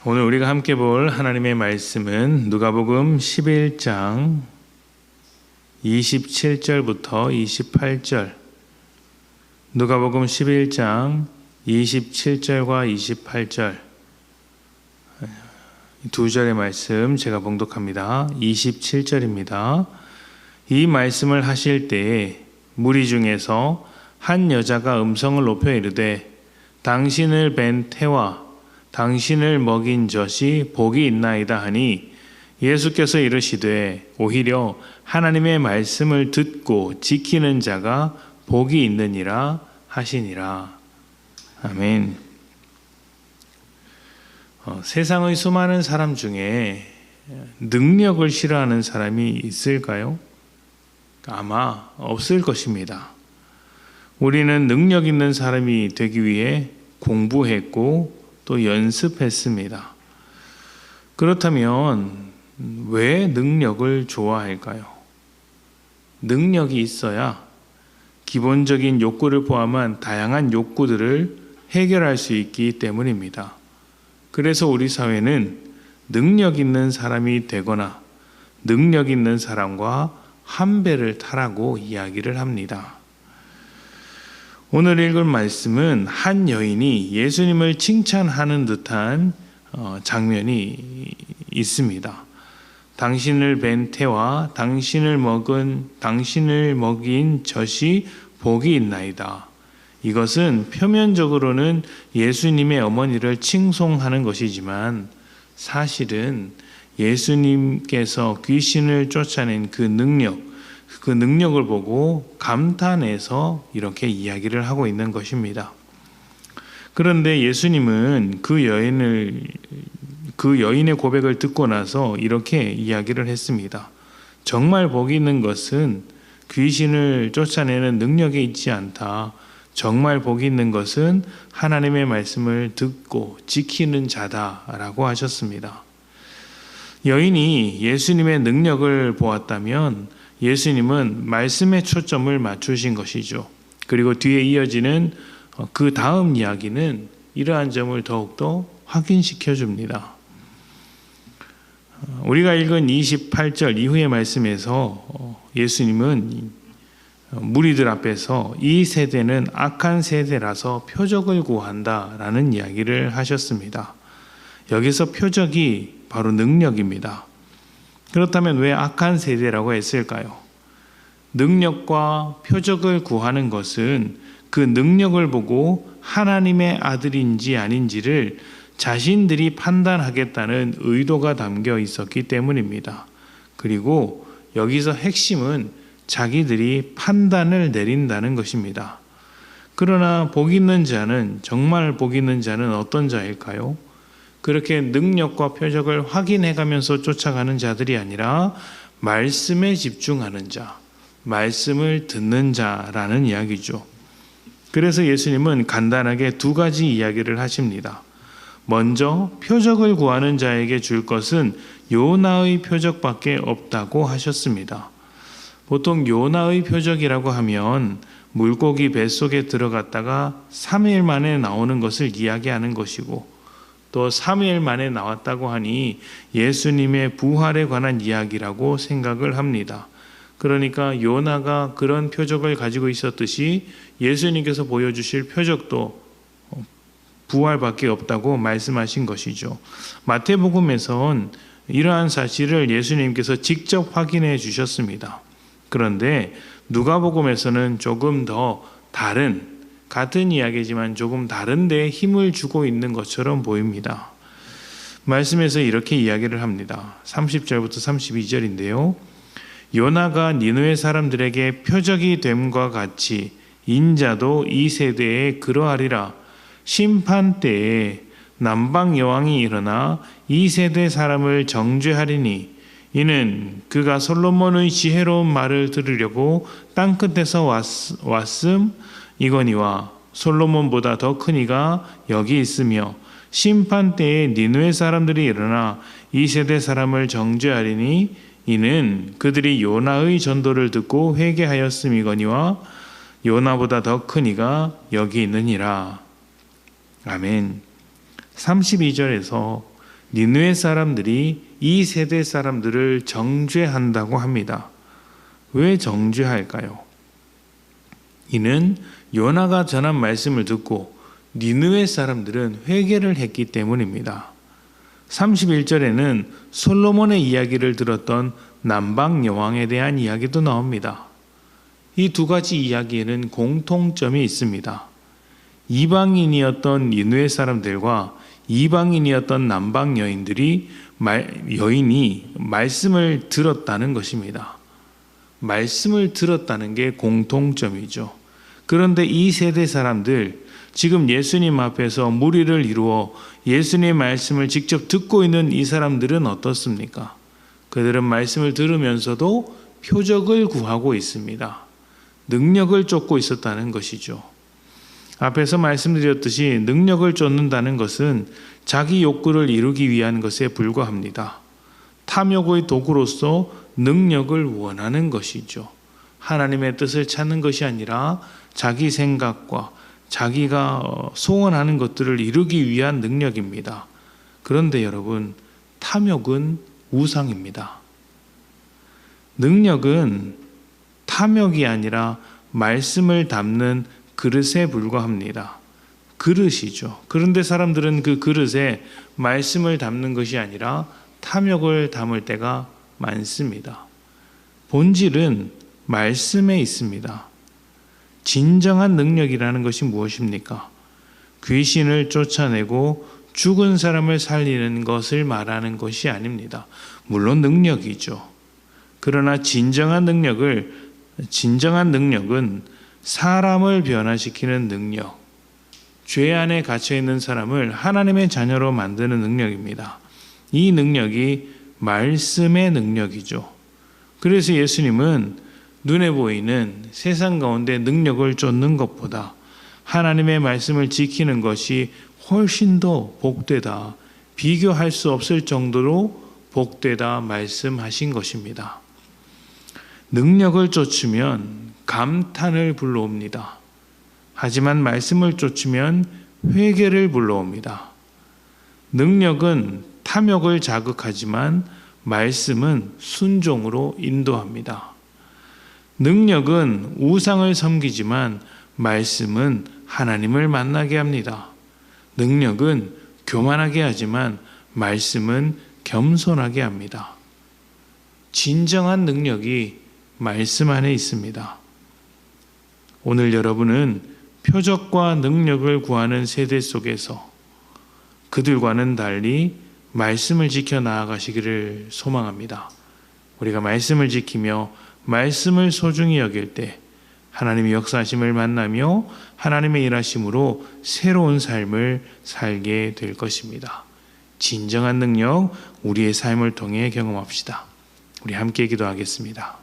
오늘 우리가 함께 볼 하나님의 말씀은 누가복음 11장 27절부터 28절, 누가복음 11장 27절과 28절 두 절의 말씀 제가 봉독합니다. 27절입니다. 이 말씀을 하실 때에 무리 중에서 한 여자가 음성을 높여 이르되 당신을 뵌 태와 당신을 먹인 젖이 복이 있나이다 하니 예수께서 이르시되 오히려 하나님의 말씀을 듣고 지키는 자가 복이 있느니라 하시니라. 아멘. 세상의 수많은 사람 중에 능력을 싫어하는 사람이 있을까요? 아마 없을 것입니다. 우리는 능력 있는 사람이 되기 위해 공부했고 또 연습했습니다. 그렇다면 왜 능력을 좋아할까요? 능력이 있어야 기본적인 욕구를 포함한 다양한 욕구들을 해결할 수 있기 때문입니다. 그래서 우리 사회는 능력 있는 사람이 되거나 능력 있는 사람과 한 배를 타라고 이야기를 합니다. 오늘 읽을 말씀은 한 여인이 예수님을 칭찬하는 듯한 장면이 있습니다. 당신을 뵌 태와 당신을 먹인 젖이 복이 있나이다. 이것은 표면적으로는 예수님의 어머니를 칭송하는 것이지만 사실은 예수님께서 귀신을 쫓아낸 그 능력을 보고 감탄해서 이렇게 이야기를 하고 있는 것입니다. 그런데 예수님은 그 여인의 고백을 듣고 나서 이렇게 이야기를 했습니다. 정말 복이 있는 것은 귀신을 쫓아내는 능력이 있지 않다. 정말 복이 있는 것은 하나님의 말씀을 듣고 지키는 자다라고 하셨습니다. 여인이 예수님의 능력을 보았다면 예수님은 말씀에 초점을 맞추신 것이죠. 그리고 뒤에 이어지는 그 다음 이야기는 이러한 점을 더욱더 확인시켜 줍니다. 우리가 읽은 28절 이후의 말씀에서 예수님은 무리들 앞에서 이 세대는 악한 세대라서 표적을 구한다라는 이야기를 하셨습니다. 여기서 표적이 바로 능력입니다. 그렇다면 왜 악한 세대라고 했을까요? 능력과 표적을 구하는 것은 그 능력을 보고 하나님의 아들인지 아닌지를 자신들이 판단하겠다는 의도가 담겨 있었기 때문입니다. 그리고 여기서 핵심은 자기들이 판단을 내린다는 것입니다. 그러나 복 있는 자는, 정말 복 있는 자는 어떤 자일까요? 그렇게 능력과 표적을 확인해가면서 쫓아가는 자들이 아니라 말씀에 집중하는 자, 말씀을 듣는 자라는 이야기죠. 그래서 예수님은 간단하게 두 가지 이야기를 하십니다. 먼저 표적을 구하는 자에게 줄 것은 요나의 표적밖에 없다고 하셨습니다. 보통 요나의 표적이라고 하면 물고기 뱃속에 들어갔다가 3일 만에 나오는 것을 이야기하는 것이고 또 3일 만에 나왔다고 하니 예수님의 부활에 관한 이야기라고 생각을 합니다. 그러니까 요나가 그런 표적을 가지고 있었듯이 예수님께서 보여주실 표적도 부활밖에 없다고 말씀하신 것이죠. 마태복음에선 이러한 사실을 예수님께서 직접 확인해 주셨습니다. 그런데 누가복음에서는 조금 더 같은 이야기지만 조금 다른 데 힘을 주고 있는 것처럼 보입니다. 말씀에서 이렇게 이야기를 합니다. 30절부터 32절인데요. 요나가 니느웨 사람들에게 표적이 됨과 같이 인자도 이 세대에 그러하리라. 심판 때에 남방 여왕이 일어나 이 세대 사람을 정죄하리니 이는 그가 솔로몬의 지혜로운 말을 들으려고 땅끝에서 왔음 이거니와 솔로몬보다 더 큰 이가 여기 있으며 심판 때에 니느웨 사람들이 일어나 이 세대 사람을 정죄하리니 이는 그들이 요나의 전도를 듣고 회개하였음이거니와 요나보다 더 큰 이가 여기 있느니라. 아멘. 32절에서 니느웨 사람들이 이 세대 사람들을 정죄한다고 합니다. 왜 정죄할까요? 이는 요나가 전한 말씀을 듣고 니느웨 사람들은 회개를 했기 때문입니다. 31절에는 솔로몬의 이야기를 들었던 남방 여왕에 대한 이야기도 나옵니다. 이 두 가지 이야기에는 공통점이 있습니다. 이방인이었던 니느웨 사람들과 이방인이었던 남방 여인이 말씀을 들었다는 것입니다. 말씀을 들었다는 게 공통점이죠. 그런데 이 세대 사람들, 지금 예수님 앞에서 무리를 이루어 예수님의 말씀을 직접 듣고 있는 이 사람들은 어떻습니까? 그들은 말씀을 들으면서도 표적을 구하고 있습니다. 능력을 쫓고 있었다는 것이죠. 앞에서 말씀드렸듯이 능력을 쫓는다는 것은 자기 욕구를 이루기 위한 것에 불과합니다. 탐욕의 도구로서 능력을 원하는 것이죠. 하나님의 뜻을 찾는 것이 아니라 자기 생각과 자기가 소원하는 것들을 이루기 위한 능력입니다. 그런데 여러분, 탐욕은 우상입니다. 능력은 탐욕이 아니라 말씀을 담는 그릇에 불과합니다. 그릇이죠. 그런데 사람들은 그 그릇에 말씀을 담는 것이 아니라 탐욕을 담을 때가 많습니다. 본질은 말씀에 있습니다. 진정한 능력이라는 것이 무엇입니까? 귀신을 쫓아내고 죽은 사람을 살리는 것을 말하는 것이 아닙니다. 물론 능력이죠. 그러나 진정한 능력은 사람을 변화시키는 능력, 죄 안에 갇혀있는 사람을 하나님의 자녀로 만드는 능력입니다. 이 능력이 말씀의 능력이죠. 그래서 예수님은 눈에 보이는 세상 가운데 능력을 쫓는 것보다 하나님의 말씀을 지키는 것이 훨씬 더 복되다, 비교할 수 없을 정도로 복되다 말씀하신 것입니다. 능력을 쫓으면 감탄을 불러옵니다. 하지만 말씀을 쫓으면 회개를 불러옵니다. 능력은 탐욕을 자극하지만 말씀은 순종으로 인도합니다. 능력은 우상을 섬기지만 말씀은 하나님을 만나게 합니다. 능력은 교만하게 하지만 말씀은 겸손하게 합니다. 진정한 능력이 말씀 안에 있습니다. 오늘 여러분은 표적과 능력을 구하는 세대 속에서 그들과는 달리 말씀을 지켜 나아가시기를 소망합니다. 우리가 말씀을 지키며 말씀을 소중히 여길 때 하나님의 역사하심을 만나며 하나님의 일하심으로 새로운 삶을 살게 될 것입니다. 진정한 능력 우리의 삶을 통해 경험합시다. 우리 함께 기도하겠습니다.